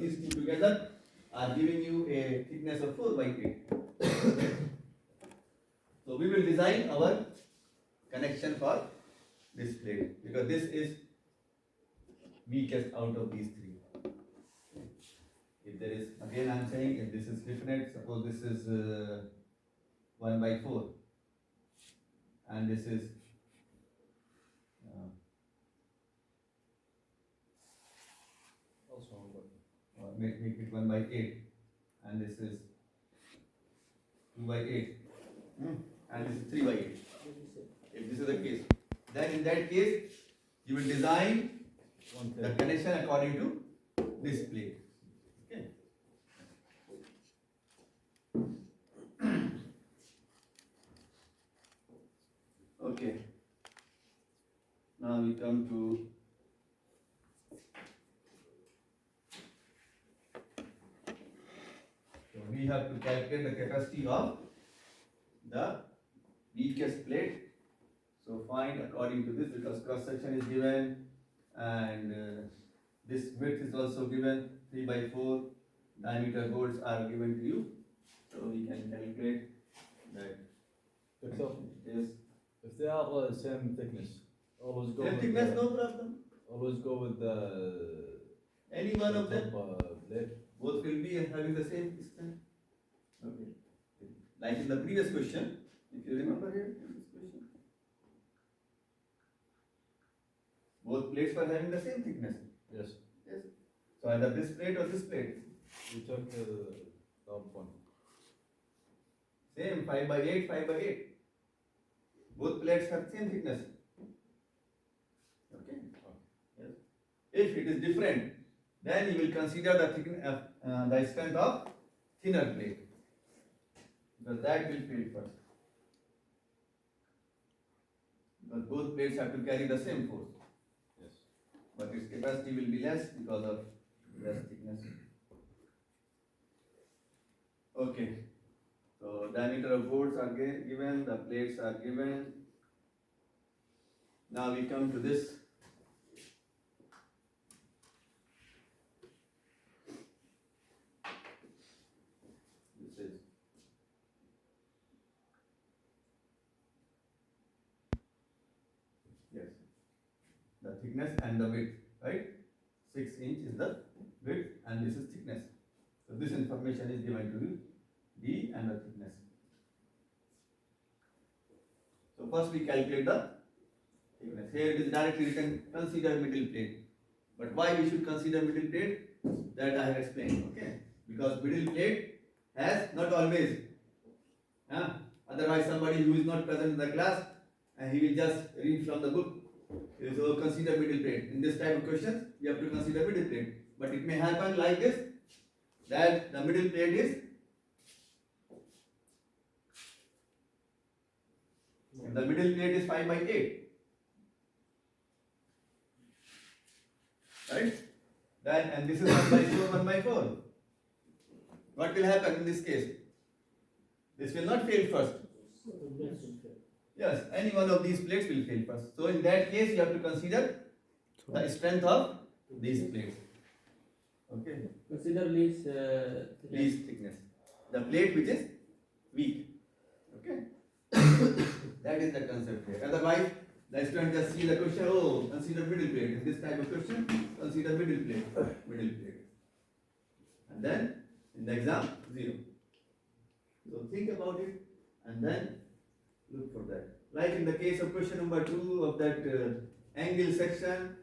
these two together are giving you a thickness of 4 by 8. So we will design our connection for this plate because this is weakest out of these three. If there is, again I am saying, if this is definite, suppose this is 1 by 4 and this is Also, make it 1 by 8 and this is 2 by 8 and this is 3 by 8. If this is the case, then in that case you will design the connection according to this plate. Okay. Okay. Now we come to we have to calculate the capacity of the weakest plate. So find according to this, because cross section is given and this width is also given, 3 by 4 diameter bolts are given to you. So we can calculate that. Yes. If they are same thickness, always go Same with thickness, the, no problem. always go with the Any one of them, blade. both will be having the same distance. Okay. Like in the previous question, if you remember here, in this question, both plates were having the same thickness. Yes. Yes. So either this plate or this plate. We took the top one. Same 5 by 8, 5 by 8. Both plates have same thickness. Okay. Yes. If it is different, then you will consider the strength of thinner plate, because that will fail first. Because both plates have to carry the same force. Yes. But its capacity will be less because of less thickness. Okay. So diameter of bolts are given, the plates are given. Now we come to this. This is yes, the thickness and the width, right? 6 inch is the width and this is thickness. So this information is given to you, D and the thickness. So first we calculate the thickness. Here it is directly written, consider middle plate. But why we should consider middle plate? That I have explained, okay? Because middle plate has not always, otherwise somebody who is not present in the class and he will just read from the book. So consider middle plate. In this type of questions, you have to consider middle plate. But it may happen like this, that the middle plate is, the middle plate is 5 by 8. Right? Then, and this is 1 by 4, 1 by 4. What will happen in this case? This will not fail first. Yes, any one of these plates will fail first. So in that case, you have to consider the strength of these plates. Okay. Consider least Least thickness. The plate which is weak. Okay. That is the concept here. Otherwise, the student just see the question, oh, consider middle plate. In this type of question, consider middle plate. Middle plate. And then, in the exam, 0. So think about it and then look for that. Like in the case of question number 2 of that angle section,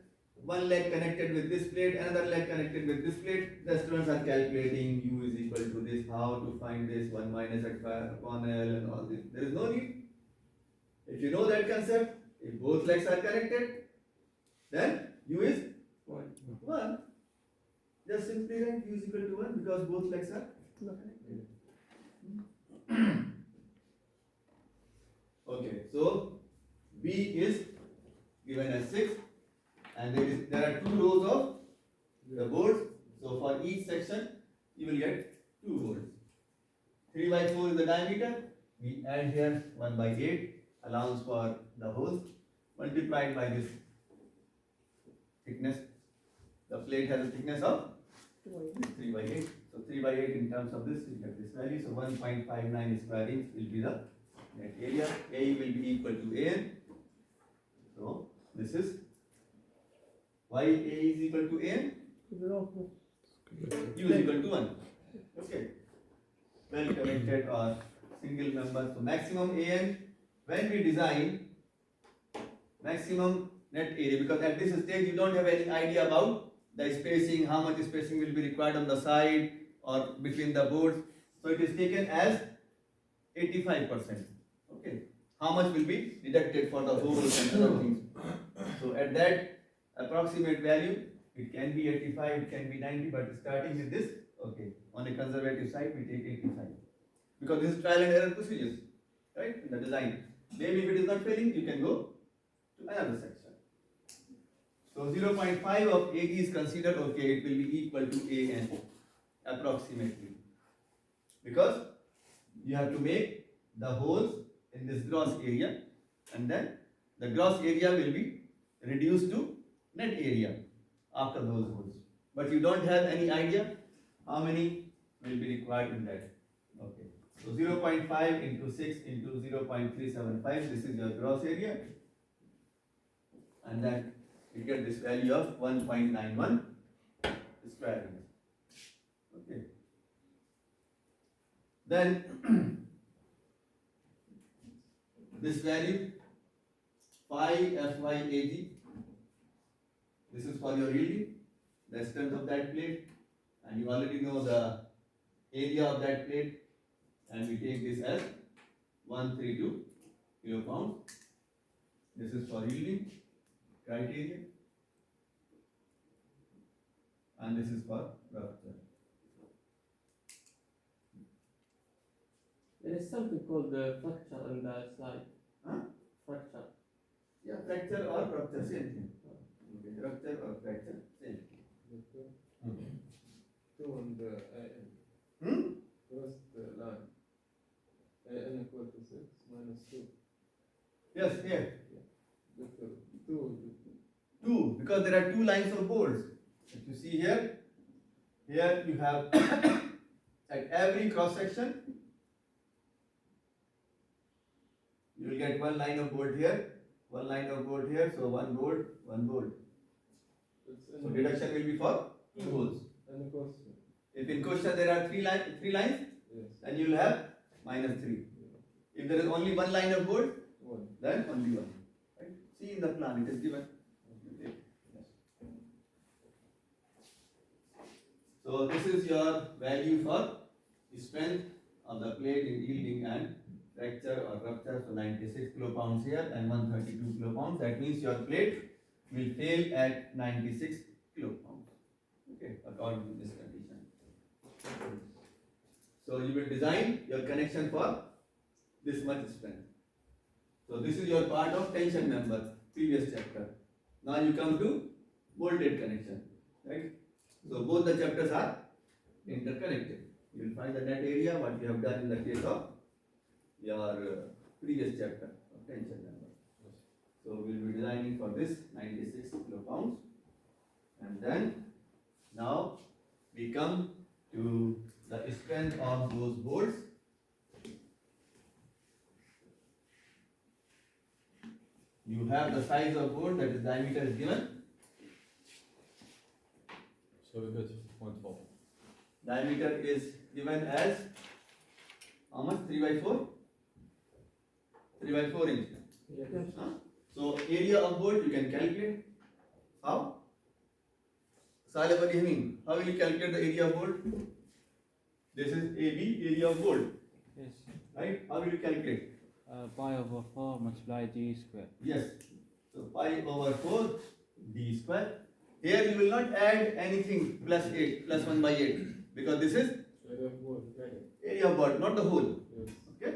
one leg connected with this plate, another leg connected with this plate. The students are calculating U is equal to this, how to find this, 1 minus upon L and all this. There is no need. If you know that concept, if both legs are connected, then U is 1. Just simply write U is equal to 1 because both legs are connected. Okay, so B is given as 6 and there are 2 rows of the boards. So for each section you will get 2 boards. 3 by 4 is the diameter. We add here 1 by 8 allows for the holes multiplied by this thickness. The plate has a thickness of 3 by 8. So 3 by 8 in terms of this, you get this value. So 1.59 square inch will be the net area. A will be equal to AN. So this is why A is equal to AN? U is equal to 1. Okay. Well connected or single member. So maximum AN, when we design maximum net area, because at this stage you don't have any idea about the spacing, how much spacing will be required on the side or between the boards. So it is taken as 85%. Okay. How much will be deducted for the holes and other things. So at that approximate value, it can be 85, it can be 90, but starting with this, okay, on a conservative side, we take 85. Because this is trial and error procedures, right, in the design. Maybe if it is not failing, you can go to another section. So 0.5 of AG is considered, okay, it will be equal to AN, approximately. Because you have to make the holes in this gross area, and then the gross area will be reduced to net area after those holes. But you don't have any idea how many will be required in that. Okay. So 0.5 into 6 into 0.375, this is your gross area. And then you get this value of 1.91 square meter. Okay. Then this value phi FYAG, this is for your yielding, the strength of that plate, and you already know the area of that plate, and we take this as 132 kilopounds. This is for yielding criteria, and this is for rupture. There is something called the fracture in the slide. Huh? Fracture. Yeah, fracture or rupture, same thing. Okay, rupture or fracture, same thing. Two on the AN. Hmm? First line. AN equal to 6 minus 2. Yes, here. Because 2. 2, because there are two lines of boards. If you see here, here you have at every cross section, you will get one line of board here, one line of board here, so one board, one board. So deduction will be for two holes. Any question? If in question there are three lines, Yes. then you will have -3. If there is only one line of board, 1. then only one. Right? See in the plan, it is given. Okay. Yes. So this is your value for strength of the plate in yielding and fracture or rupture. So 96 kilopounds here and 132 kilopounds. That means your plate will fail at 96 kilopounds. Okay, according to this condition. So you will design your connection for this much strength. So this is your part of tension member, previous chapter. Now you come to bolted connection, right? So both the chapters are interconnected. You will find the net area, what you have done in the case of your previous chapter of tension member. So we will be designing for this 96 kilopounds, and then now we come to the strength of those bolts. You have the size of bolt, that is diameter is given. So we got 0.4. Diameter is given as how much? 3 by 4? 3 by 4 inch. Yes. Huh? So area of bolt you can calculate. How? Saleh, what do you mean? How will you calculate the area of bolt? This is AB, area of bolt, Yes. right? How will you calculate? Pi over 4 multiply d square. Yes. So pi over 4 d square. Here you will not add anything plus 8, plus 1 by 8, because this is Area of board. area of bolt, not the whole. Yes. Okay?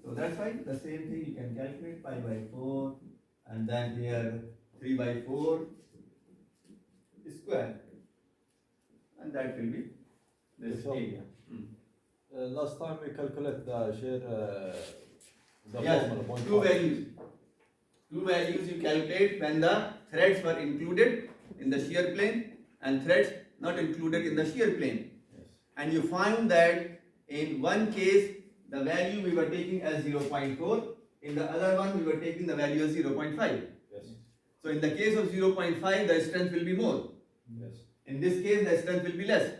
So that's why the same thing you can calculate pi by 4, and then here 3 by 4 square, and that will be this So, area. Last time we calculate the shear, the Yes, formula, two 0.5. values. Two values you calculate when the threads were included in the shear plane and threads not included in the shear plane. Yes. And you found that in one case the value we were taking as 0.4, in the other one we were taking the value as 0.5. Yes. So in the case of 0.5 the strength will be more. Yes. In this case the strength will be less.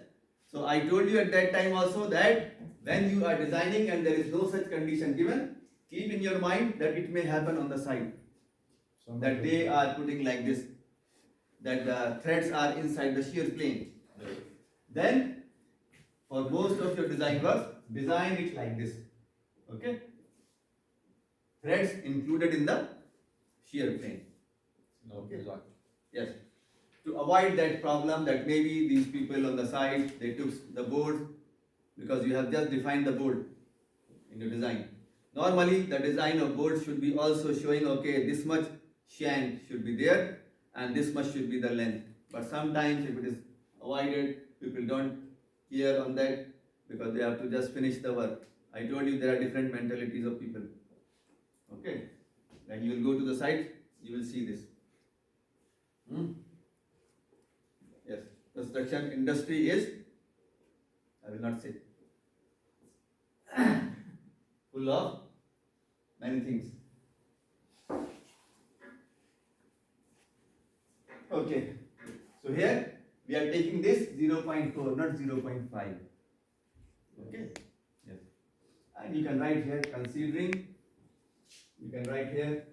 So I told you at that time also that when you are designing and there is no such condition given, keep in your mind that it may happen on the side. That they are putting like this, that the threads are inside the shear plane. Then for most of your design work, design it like this. Okay? Threads included in the shear plane. No, exactly. Yes. To avoid that problem that maybe these people on the side, they took the board because you have just defined the board in your design. Normally the design of board should be also showing, okay, this much shank should be there and this much should be the length. But sometimes if it is avoided, people don't care on that because they have to just finish the work. I told you there are different mentalities of people. Okay? When you will go to the site, you will see this. Yes, construction industry is, I will not say, full of many things. Okay, so here we are taking this 0.4, not 0.5. Okay, yes, and you can write here considering, you can write here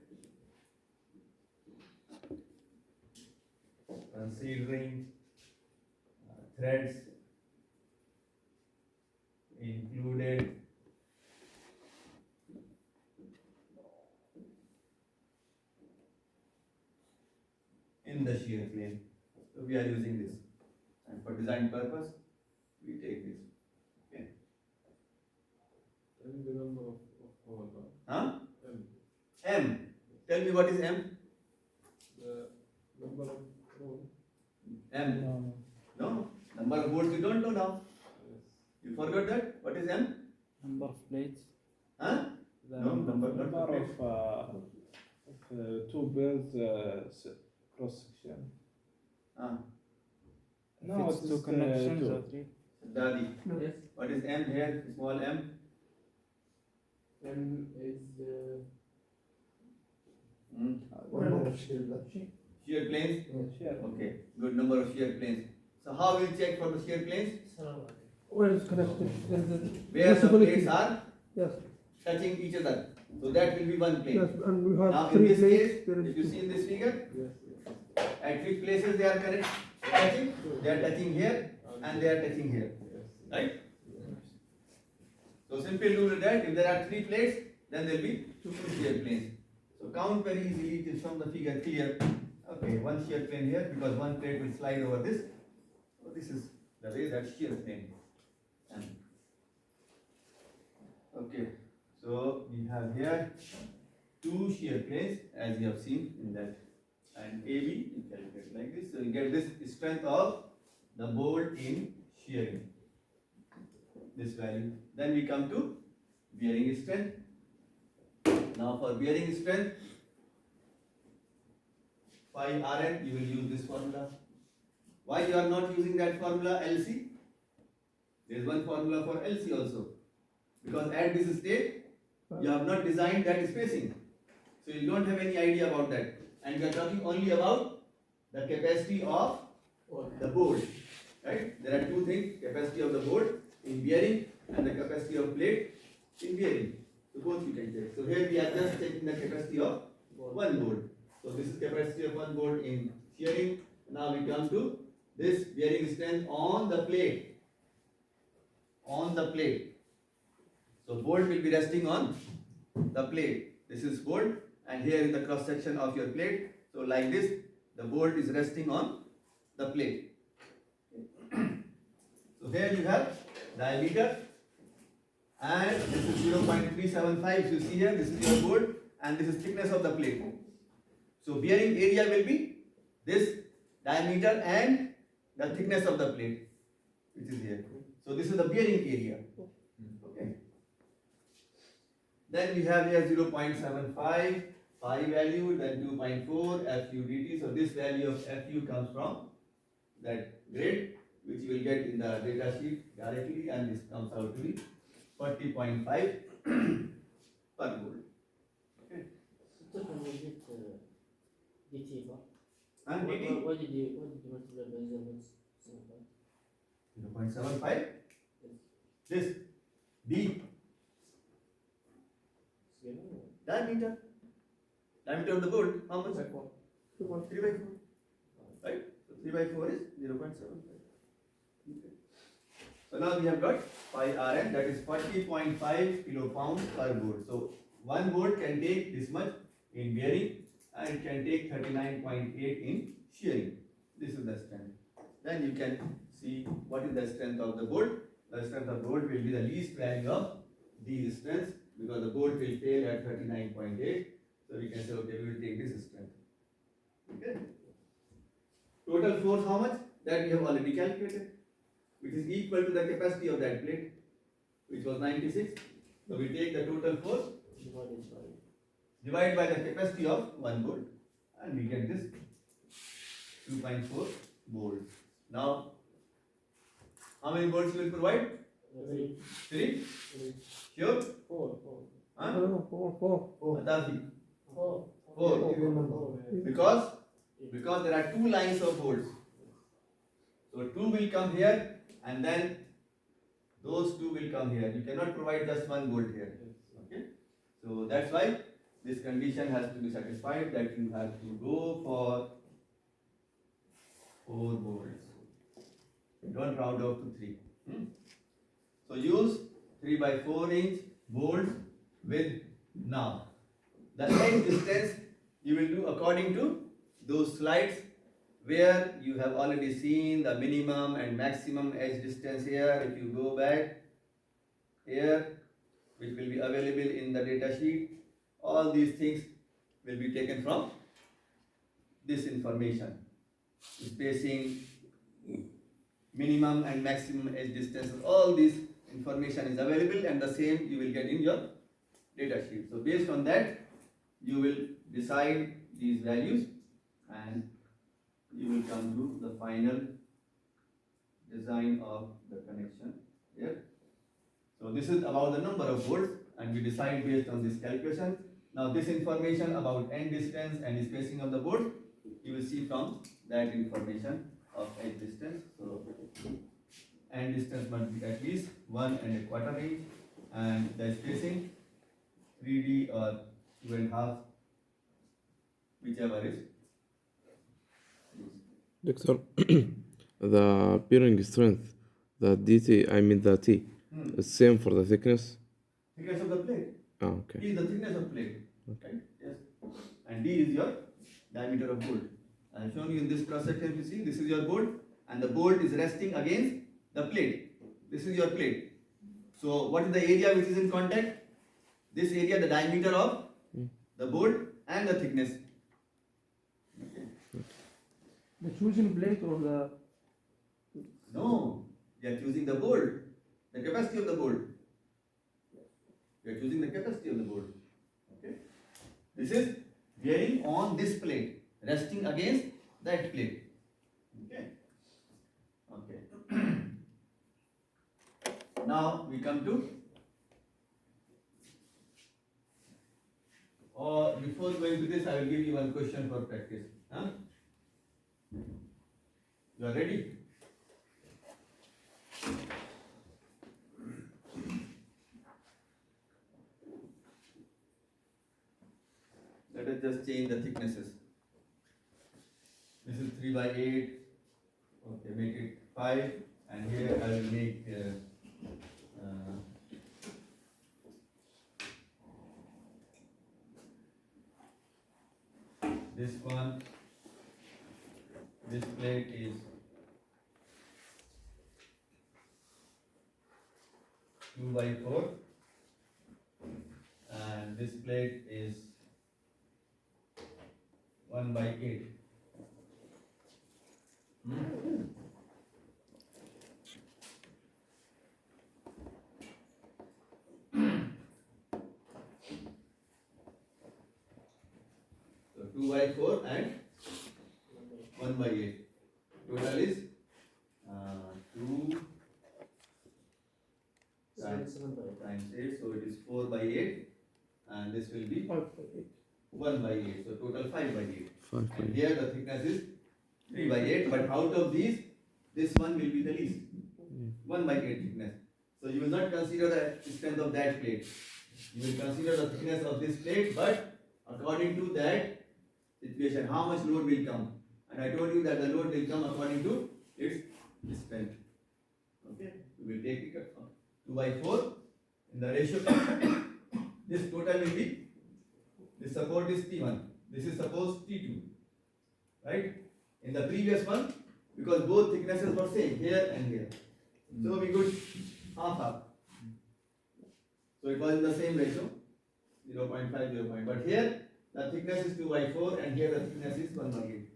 considering threads included in the shear plane. So we are using this, and for design purpose we take this. Okay. I need the number of hole. Huh? M. M. Tell me what is M? The number of hole. M. No, No. Number of boards you don't know now. Yes. You forgot that? What is M? number of plates. Huh? The No, number not Number plate. of two bills cross section. Ah. No, it's two connections or three. Dadi. Yes. What is M here? Small m. M is Hmm. Shear planes. Sure. Okay. Good number of shear planes. So how we'll check for the shear planes? Where is connected? There is a Where the possibility. plates are Yes, touching each other. So that will be one plane. yes, and we Now have in three this plates. case, There if is you two. see in this figure, Yes. at which places they are connect, touching? They are touching here and they are touching here. Yes. Right? So simple rule is that if there are three plates, then there will be two shear planes. So count very easily, it is from the figure clear. Okay, one shear plane here because one plate will slide over this. So this is the way that shear plane. And okay, so we have here two shear planes as you have seen in that, and AB you calculate like this. So you get this strength of the bolt in shearing, this value. Then we come to bearing strength. Now for bearing strength, phi Rn, you will use this formula. Why you are not using that formula LC? There is one formula for LC also. Because at this stage, you have not designed that spacing. So you don't have any idea about that. And we are talking only about the capacity of the board. Right? There are two things, capacity of the board in bearing and the capacity of plate in bearing. So both we can take. So here we are just taking the capacity of one board. So this is capacity of one board in shearing. Now we come to this bearing strength on the plate. On the plate. So bolt will be resting on the plate. This is bolt and here is the cross section of your plate. So like this, the bolt is resting on the plate. So here you have diameter and this is 0.375. You see here, this is your bolt and this is thickness of the plate. So bearing area will be this diameter and the thickness of the plate, which is here. So this is the bearing area. Okay. Then we have here 0.75 phi value, then 2.4 FU dt. So this value of FU comes from that grade get in the data sheet directly, and this comes out to be 40.5 per volt. Typically we get DT, but And why, DT why did you multiply by 0.75. This D diameter of the bolt, how much? 3 by 4, right? So 3 by 4 is 0.75. Okay. So now we have got pi Rn, that is 40.5 kilopounds per volt. So 1 volt can take this much in bearing, and it can take 39.8 in shearing. This is the strength. Then you can see what is the strength of the bolt. The strength of the bolt will be the least value of these strengths, because the bolt will fail at 39.8. So we can say, okay, we will take this strength. Okay. Total force how much? That we have already calculated, which is equal to the capacity of that plate, which was 96. So we take the total force divided by the capacity of 1 volt, and we get this 2.4 volts. Now, how many volts will provide? 3? Sure? 4. Huh? No, 4. Atafi. 4. 4. Because there are 2 lines of volts. So 2 will come here, and then those 2 will come here. You cannot provide just 1 volt here. Okay? So that's why this condition has to be satisfied, that you have to go for 4 volts. Don't round off to 3. So use 3 by 4 inch volts with now. The edge distance you will do according to those slides where you have already seen the minimum and maximum edge distance here. If you go back here, which will be available in the data sheet, all these things will be taken from this information. Spacing, minimum and maximum edge distances, all this information is available, and the same you will get in your data sheet. So based on that, you will decide these values, and you will come to the final design of the connection here. So this is about the number of volts, and we decide based on this calculation. Now this information about end distance and spacing of the bolt, you will see from that information of edge distance. So end distance must be at least 1¼ inch, and the spacing 3D or 2.5, whichever is used. Doctor, the bearing strength, the DT, I mean the T, is same for the thickness? Thickness of the plate. Okay. T is the thickness of plate. Right? Yes. And D is your diameter of bolt. I have shown you in this cross section. You see, this is your bolt, and the bolt is resting against the plate. This is your plate. So what is the area which is in contact? This area, the diameter of the bolt and the thickness. Okay. The choosing plate or the No, you are choosing the bolt, the capacity of the bolt. You are choosing the capacity of the bolt. Okay. This is bearing on this plate, resting against that plate. Okay. Okay. Now we come to, or before going to this, I will give you one question for practice. Huh? You are ready? Let us just change the thicknesses. This is 3 by 8. Okay, make it 5, and here I will make this one. This plate is 2 by 4, and this plate is 1 by 8. So 2 by 4 and 1 by 8. Total is 2 1 by 8. times 8, so it is 4 by 8, and this will be 5 by 8. 1 by 8, so total 5 by 8. 5 by And here the thickness is 3 by 8, but out of these, this one will be the least. 1 by 8 thickness. So you will not consider the strength of that plate. You will consider the thickness of this plate, but according to that situation, how much load will come. And I told you that the load will come according to its strength. Okay, we will take it from 2 by 4 in the ratio. This total will be, this support is T1, this is supposed T2, right? In the previous one, because both thicknesses were same, here and here, so we could half. So it was in the same ratio, 0.5, 0. But here the thickness is 2 by 4 and here the thickness is 1 by 8.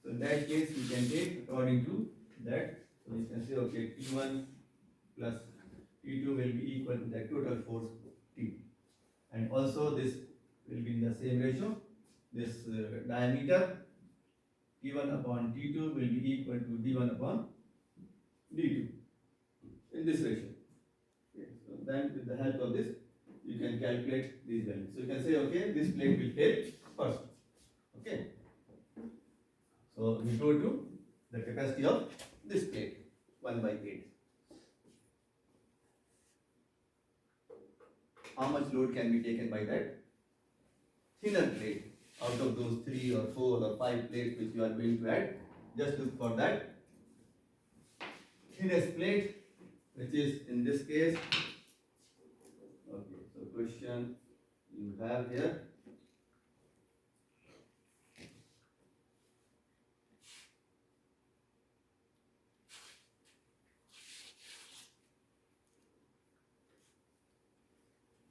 So in that case we can take according to that. So you can say, okay, T1 plus T2 will be equal to that total force T. And also this will be in the same ratio. This diameter T1 upon T2 will be equal to D1 upon D2 in this ratio. Okay. So then with the help of this you can calculate these values. So you can say, okay, this plate will fail first. Okay. So we go to the capacity of this plate, 1 by 8. How much load can be taken by that thinner plate out of those 3 or 4 or 5 plates which you are going to add? Just look for that thinnest plate, which is in this case. Okay, so question you have here.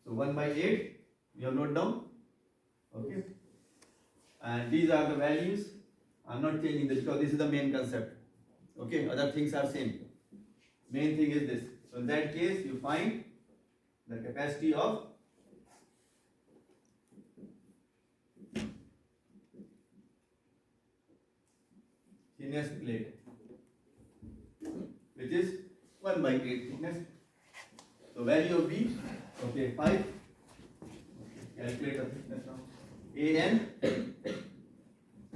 So 1 by 8, you have noted down. Okay. And these are the values. I'm not changing this because this is the main concept. Okay, other things are same. Main thing is this. So in that case, you find the capacity of thinnest plate, which is 1 by 8 thickness. So value of B, okay, 5. Okay, calculate the thickness now. AN,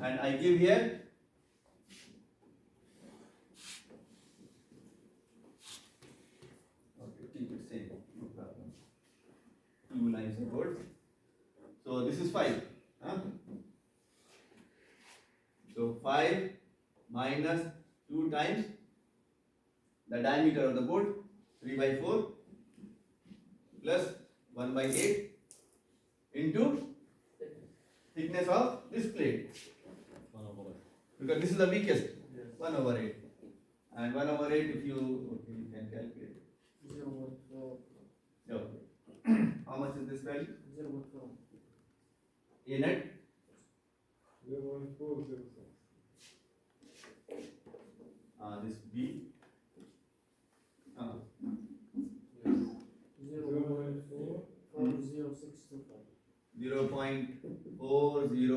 and I give here keep it same, no problem. 2 lines of words. So this is 5. Huh? So 5 minus 2 times the diameter of the board, 3 by 4, plus 1 by 8 into thickness of this plate. 1 over 8. Because this is the weakest, 1 over 8. And 1 over 8, if you, okay, you can calculate. 0.4. Okay. How much is this value? 0.4. A net? 0.406. This B. 0.4 40625.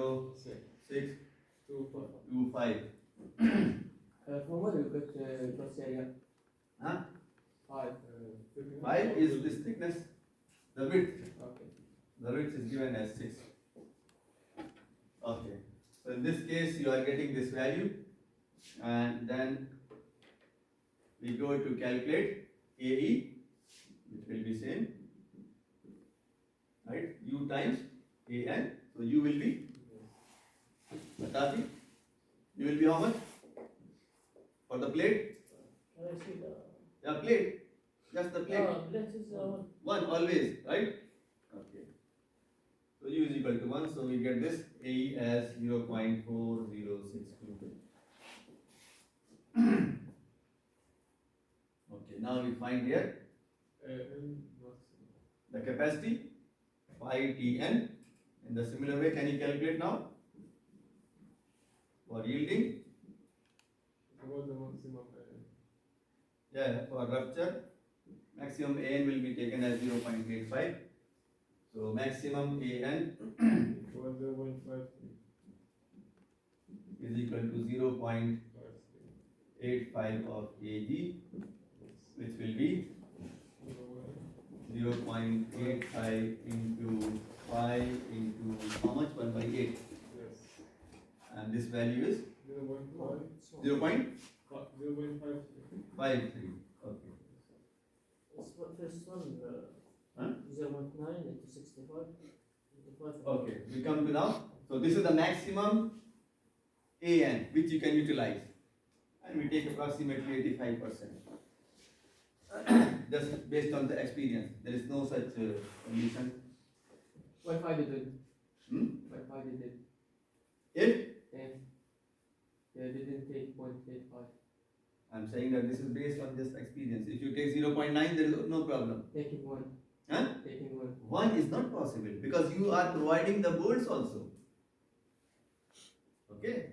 0.40625. From where you get cross area? Huh? 5. 5 is this thickness, the width. Okay. The width is given as 6. Okay. So in this case, you are getting this value, and then we go to calculate AE, which will be same, right? U times AN. So U will be, Batati, U will be how much for the plate? Can I see the? Yeah, plate. Just the plate. Plate is 1 always, right? Okay. So U is equal to 1, so we get this AE as 0.4062. Okay, now we find here the capacity 5Tn. In the similar way, can you calculate now for yielding? Yeah, for rupture, maximum AN will be taken as 0.85. So maximum AN is equal to 0.85 of AG, which will be 5, 3. Okay. It's what first one, Huh? 0.9 into 65 into 5. Okay, we come to now. So this is the maximum AN which you can utilize, and we take approximately 85%. Just based on the experience, there is no such condition. Why 5 you did? Hmm? Why 5 you did? If They didn't take 0.85. I'm saying that this is based on just experience. If you take 0.9, there is no problem. Taking 1. Huh? Taking 1. 1 is not possible because you are providing the bolts also. Okay?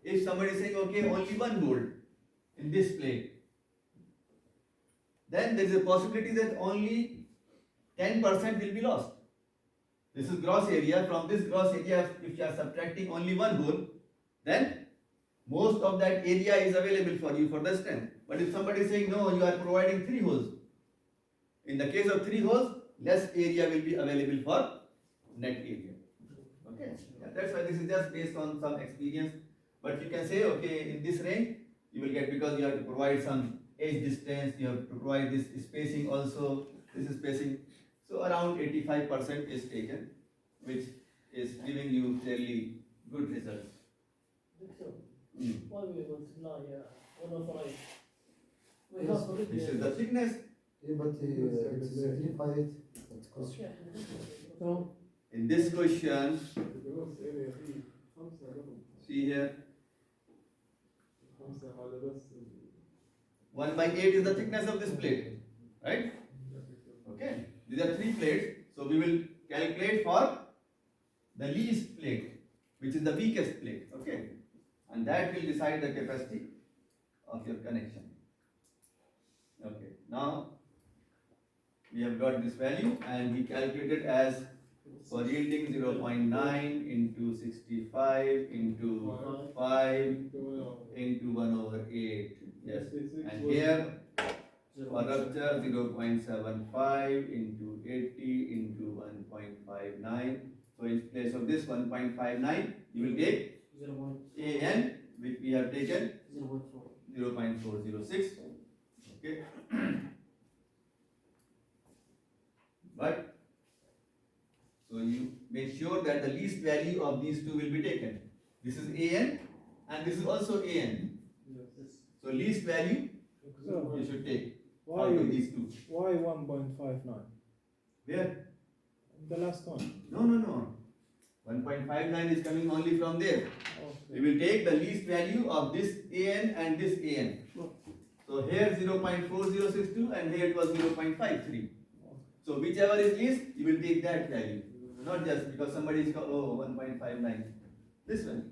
If somebody is saying, okay, only 1 bolt in this plate, then there is a possibility that only 10% will be lost. This is gross area. From this gross area, if you are subtracting only 1 hole, then most of that area is available for you for the strength. But if somebody is saying, no, you are providing 3 holes, in the case of 3 holes, less area will be available for net area. Okay, yeah, that's why this is just based on some experience. But you can say, okay, in this range, you will get, because you have to provide some edge distance, you have to provide this spacing also, this is spacing. So around 85% is taken, which is giving you fairly good results. Victor, Mm. why we multiply 105? We Yes, have already. this is the thickness. Yeah, but it is simplified. It costs. Yeah. So, In this question, see here, 1 by 8 is the thickness of this plate, right? Okay, these are 3 plates, so we will calculate for the least plate, which is the weakest plate, okay? And that will decide the capacity of your connection. Okay, now we have got this value and we calculated as for yielding 0.9 into 65 into 5 into 1/8. Yes, and here for rupture 0.75 into 80 into 1.59. So in place of this 1.59, you will take 0.4. AN, which we have taken 0.4. 0.406. Okay. But so you make sure that the least value of these two will be taken. This is AN and this is also AN. So least value you should take out of these two. Why 1.59? Where? The last one. No. 1.59 is coming only from there. We Okay. will take the least value of this AN and this AN. So here 0.4062 and here it was 0.53. So whichever is least, you will take that value. Not just because somebody is called, oh, 1.59. This one.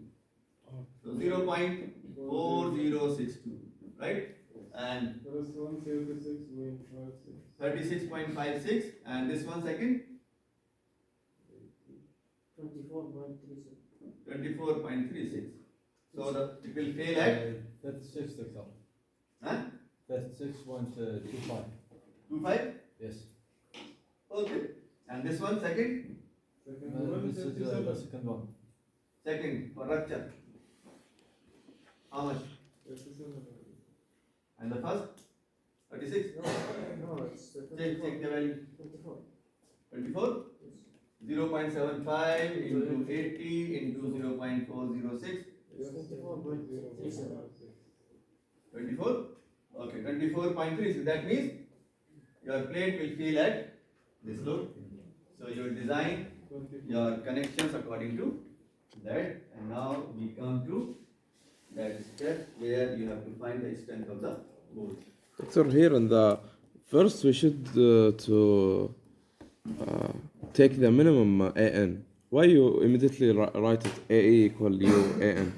So 0.4062, right? And 36.56 and this one second 24.36. 24.36. So it will fail at 36 example. huh? 36.25. 25? Yes. Okay. And this one second? This is the second one. Second for rupture. How much? And the first? 36? No, it's Check the value. 24. 24? Yes. 0.75 into 80 into 0.406. It's 24.37. 24? Okay, 24.36. That means your plate will fail at this load. So you will design your connections according to that. And now we come to that step where you have to find the strength of the bolt. Doctor, here in the first we should take the minimum AN. Why you immediately write it AE equal U AN?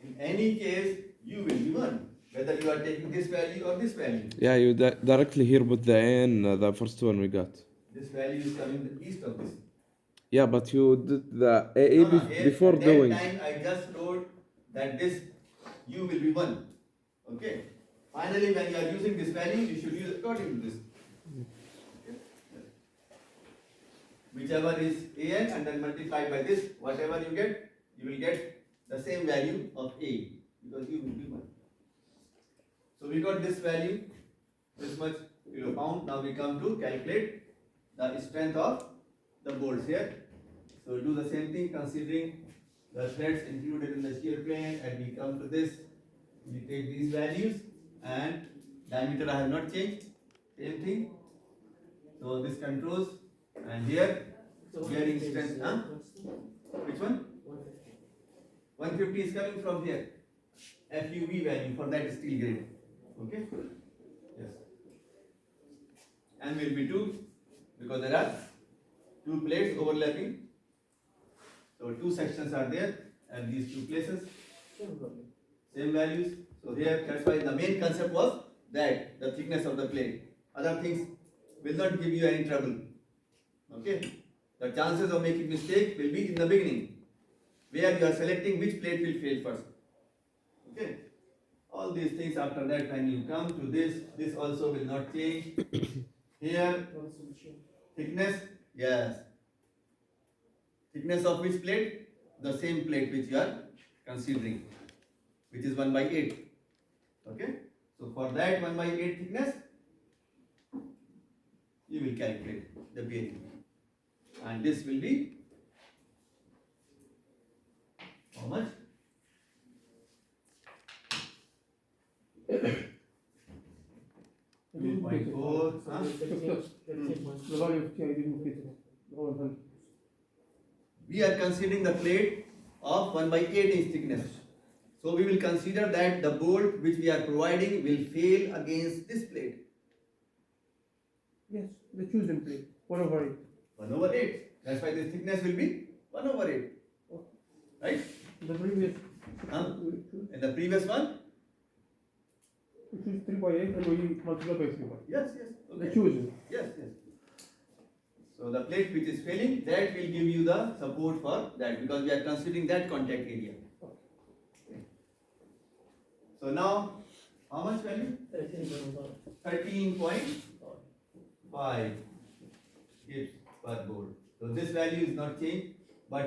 In any case, you will be one, whether you are taking this value or this value. Yeah, you directly here put the AN, the first one we got. This value is coming the east of this. Yeah, but you did the AE No, here, before at doing. that time I just wrote that this U will be 1. Okay. Finally, when you are using this value, you should use according to this. Okay. Whichever is AN and then multiplied by this, whatever you will get the same value of A because U will be 1. we got this value, this much kilo-pound. Now we come to calculate the strength of the bolts here. So do the same thing considering the threads included in the shear plane, and we come to this. We take these values and diameter I have not changed. Same thing. So this controls, and here bearing strength. Huh? Which one? 150 is coming from here. FUV value for that steel grade. Okay? Yes. And will be 2 because there are 2 plates overlapping. So 2 sections are there and these 2 places. Same values. So here that's why the main concept was that the thickness of the plate. Other things will not give you any trouble. Okay? The chances of making mistake will be in the beginning, where you are selecting which plate will fail first. Okay? All these things after that, when you come to this also will not change. Here, thickness, yes. Thickness of which plate? The same plate which you are considering, which is 1/8. Okay? So for that 1/8 thickness, you will calculate the bearing. And this will be how much? didn't get it. 2.4. So Huh? the value of T I didn't get it. The 100. We are considering the plate of 1/8 inch thickness. So we will consider that the bolt which we are providing will fail against this plate. Yes, the chosen plate. 1/8. 1/8. That's why this thickness will be 1/8. Right? The previous. Huh? In the previous one? We choose 3/8 and we multiply by 3. Yes, yes. The Okay. chosen. Yes, yes. So the plate which is failing, that will give you the support for that, because we are considering that contact area. Okay. So now, how much value? 13.5 gives per bolt. So this value is not changed, but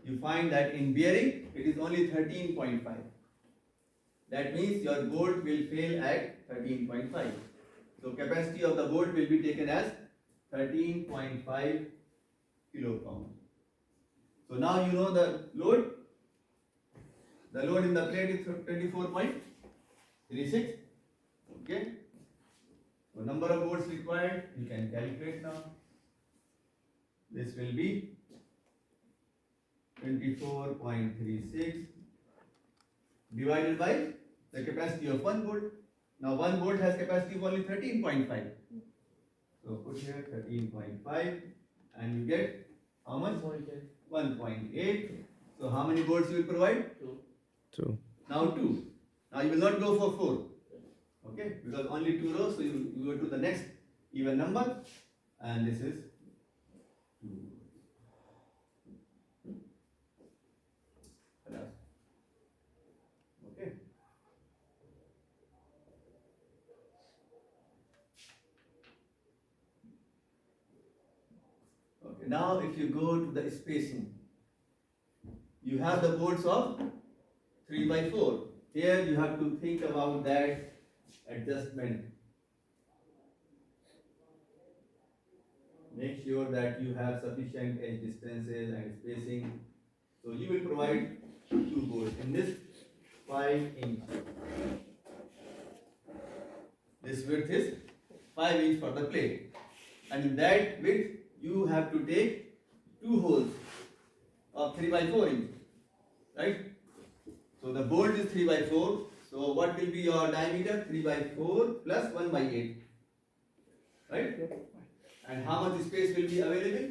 you find that in bearing it is only 13.5. That means your bolt will fail at 13.5. So capacity of the bolt will be taken as 13.5 kilo-pound. So now you know the load. The load in the plate is 24.36. Okay. So number of bolts required, you can calculate now. This will be 24.36 divided by the capacity of 1 bolt. Now 1 bolt has capacity of only 13.5. So put here 13.5 and you get how much? 1.8. So how many bolts you will provide? 2. Now 2. Now you will not go for 4. Okay, because only 2 rows, so you go to the next even number, and this is 2. Okay. Okay, now if you go to the spacing, you have the bolts of 3/4. Here you have to think about that adjustment. Make sure that you have sufficient edge distances and spacing. So you will provide 2 bolts in this 5 inch. This width is 5 inch for the plate, and in that width you have to take 2 holes of 3/4 inch, right? So the bolt is 3/4. So what will be your diameter? 3/4 plus 1/8, right? And how much space will be available?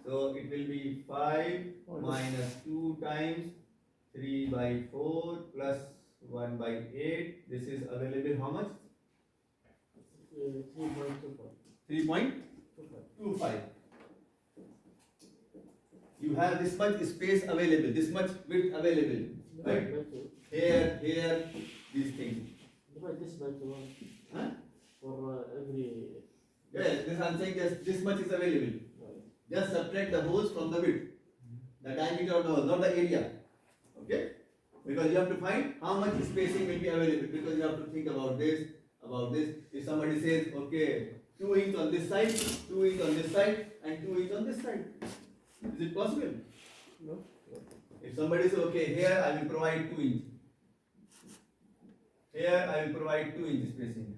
So it will be 5 minus 2 times 3/4 plus 1/8. This is available how much? 3.25. You have this much space available, this much width available, right? Here, these things. Divide this by 2 Huh? for every. Yes, this I'm saying just this much is available. Just subtract the holes from the width, the diameter of the hole, not the area. Okay? Because you have to find how much spacing will be available, because you have to think about this, about this. If somebody says, okay, 2 inch on this side, 2 inch on this side, and 2 inch on this side, is it possible? No. If somebody says, okay, here I will provide 2 inch, here I will provide 2 inch spacing,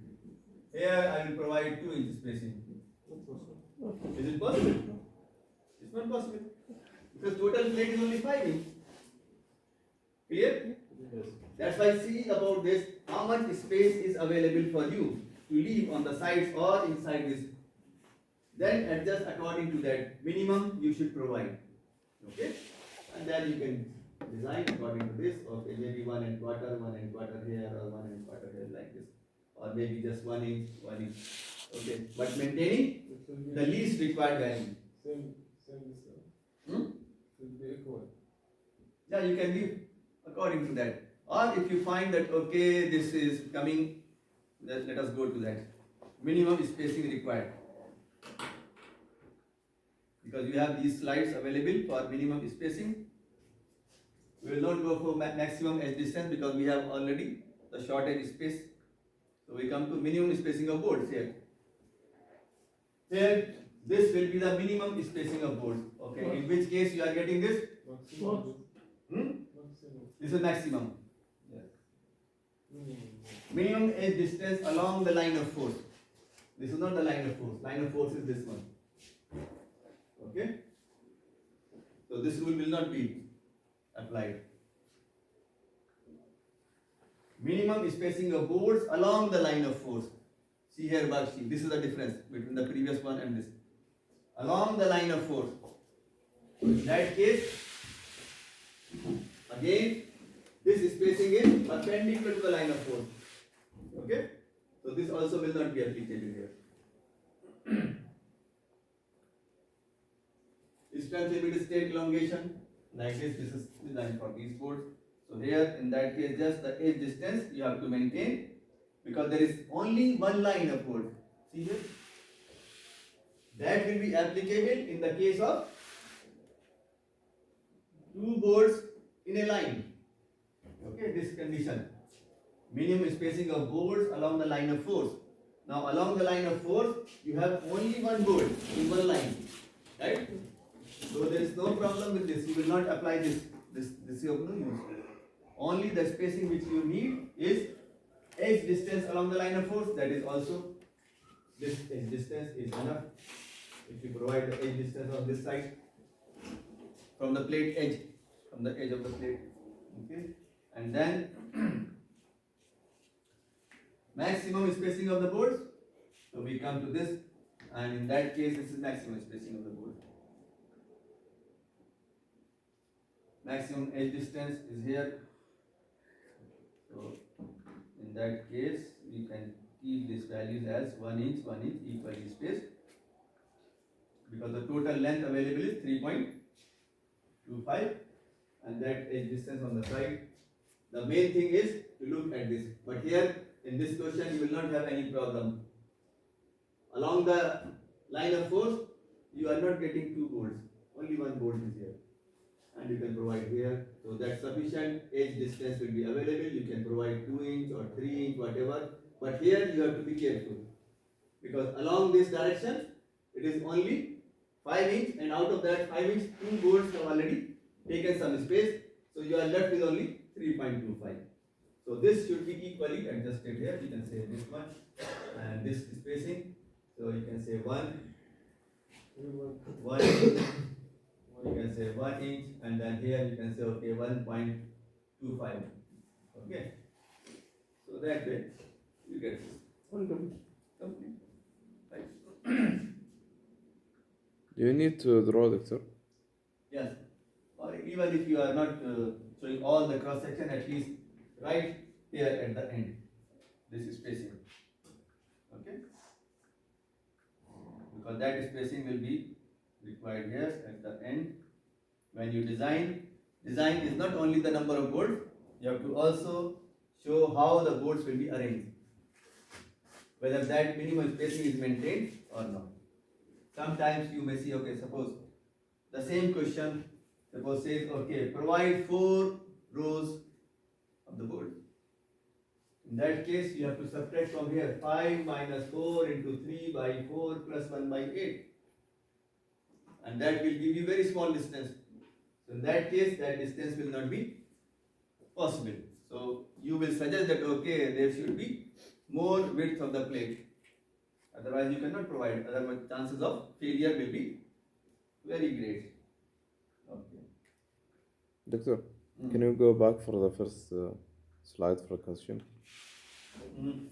here I will provide 2 inch spacing, is it possible? It's not possible, because total plate is only 5 inch. Clear? Yes. That's why see about this, how much space is available for you to leave on the sides or inside this. Then adjust according to that. Minimum you should provide. Okay? And then you can design according to this. Okay, maybe 1 1/4 here, or 1 1/4 here, like this. Or maybe just 1 inch, 1 inch. Okay. But maintaining the least required value. Same distance. Hmm? Should be equal. Yeah, you can give according to that. Or if you find that, okay, this is coming, let us go to that. Minimum spacing required. Because you have these slides available for minimum spacing. We will not go for maximum edge distance, because we have already the short edge space. So we come to minimum spacing of boards here. Here, this will be the minimum spacing of boards. Okay, in which case you are getting this? Maximum. Hmm? Maximum. This is maximum. Minimum. Minimum edge distance along the line of force. This is not the line of force. Line of force is this one. Okay? So this rule will not be applied. Minimum spacing of boards along the line of force. See here, worksheet. This is the difference between the previous one and this. Along the line of force. In that case, again, this spacing is perpendicular to the line of force. Okay? So this also will not be applicable here. Strength limit state elongation, like this is designed for these boards. So here, in that case, just the edge distance you have to maintain, because there is only one line of board. See here? That will be applicable in the case of two boards in a line. Okay, this condition. Minimum spacing of boards along the line of force. Now, along the line of force, you have only one board in one line, right? So there is no problem with this. You will not apply this. This you have no use. Only the spacing which you need is edge distance along the line of force. That is also, this edge distance is enough. If you provide the edge distance on this side, from the plate edge, from the edge of the plate, okay, and then maximum spacing of the boards. So we come to this, and in that case, this is maximum spacing of the board. Maximum edge distance is here. So in that case, we can keep these values as 1 inch equally spaced, because the total length available is 3.25, and that edge distance on the side. The main thing is to look at this. But here in this question, you will not have any problem. Along the line of force, you are not getting two boards. Only one board is here, and you can provide here. So that sufficient edge distance will be available. You can provide 2 inch or 3 inch, whatever. But here you have to be careful, because along this direction, it is only 5 inch, and out of that 5 inch, two boards have already taken some space. So you are left with only 3.25. So this should be equally adjusted here. You can say this one and this spacing. So you can say 1 inch. You can say 1 inch, and then here you can say, okay, 1.25. Okay. So that way you get this. Complete. Right. Do you need to draw, doctor? Yes. Or even if you are not showing all the cross section, at least right here at the end. This is spacing. Okay. Because that spacing will be required here at the end. When you design is not only the number of boards, you have to also show how the boards will be arranged, whether that minimum spacing is maintained or not. Sometimes you may see, okay, suppose the same question, suppose says, okay, provide 4 rows of the board. In that case, you have to subtract from here 5 minus 4 into 3 by 4 plus 1 by 8. And that will give you very small distance. So in that case, that distance will not be possible. So you will suggest that okay, there should be more width of the plate. Otherwise, you cannot provide. Otherwise, chances of failure will be very great. Okay. Doctor, can you go back for the first slide for a question?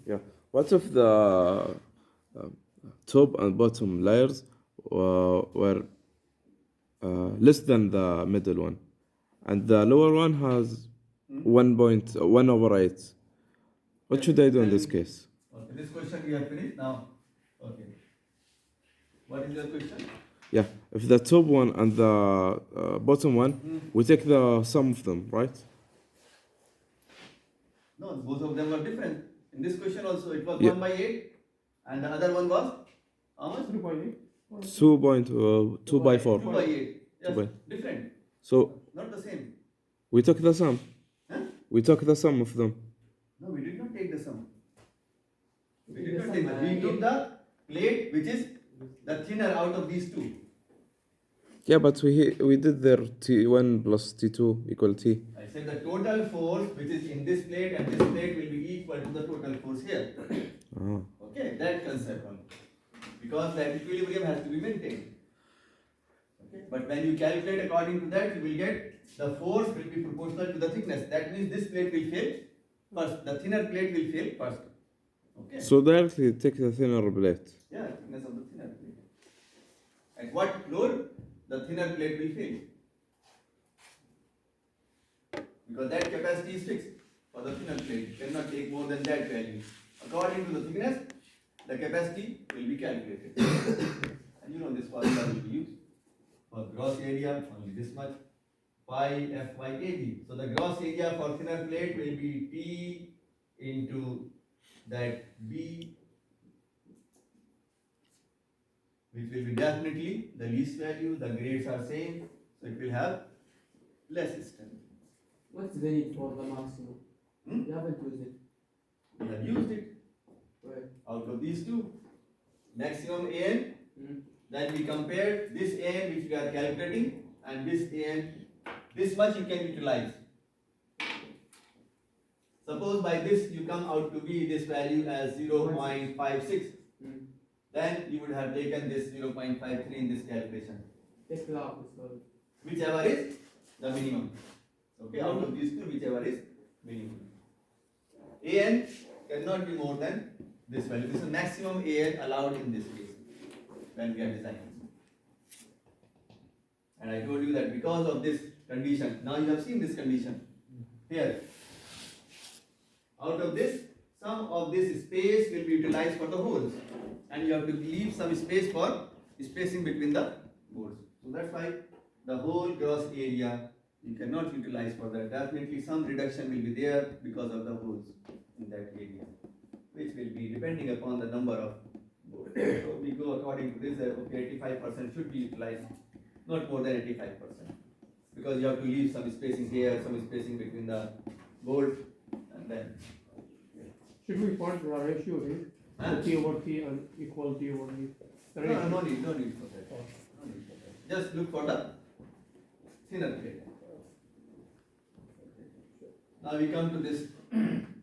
Yeah. What if the top and bottom layers were less than the middle one, and the lower one has 1.1/8? What should I do in this case? Okay, this question we have finished now. Okay. What is your question? Yeah, if the top one and the bottom one, we take the sum of them, right? No, both of them are different. In this question also, it was Yeah. 1 by 8, and the other one was how much? 2 by 4. 2 by 8. Yes, 2 by. different, So not the same. we took the sum. Huh? We took the sum of them. No, we did not take the sum. We Take did the not sum, take the. We uh, took the plate which is the thinner out of these two. Yeah, but we did there T1 plus T2 equal T. I said the total force which is in this plate and this plate will be equal to the total force here. Ah. Okay, that concept only. Because that equilibrium has to be maintained. Okay, but when you calculate according to that, you will get the force will be proportional to the thickness. That means this plate will fail first. The thinner plate will fail first. Okay. So directly take the thinner plate. Yeah, thickness of the thinner plate. At what load the thinner plate will fail? Because that capacity is fixed for the thinner plate. You cannot take more than that value. According to the thickness, the capacity will be calculated. And you know this formula will be used. For gross area, only this much. Pi F by AG. So the gross area for thinner plate will be T into that B, which will be definitely the least value. The grades are same, so it will have less strength. What's the need for the maximum? You haven't used it. We have used it Right. out of these two. Maximum AN, then we compare this AN which we are calculating and this AN, this much you can utilize. Suppose by this you come out to be this value as 0.56, then you would have taken this 0.53 in this calculation. Take the opposite. Sorry. Whichever is the minimum. Okay, out of these two, whichever is minimum. AN cannot be more than this value. This is maximum AN allowed in this case when we are designing. And I told you that because of this condition, now you have seen this condition here. Out of this, some of this space will be utilized for the holes, and you have to leave some space for spacing between the boards. So that's why the whole gross area you cannot utilize for that. Definitely some reduction will be there because of the holes in that area, which will be depending upon the number of boards. So we go according to this, okay, 85% should be utilized, not more than 85%, because you have to leave some spacing here, some spacing between the boards, and then. Should we find the ratio here? Huh? T over T and equal T over E. The No, ratio. no need for that. No need for that. Just look for the thinner plate. Now we come to this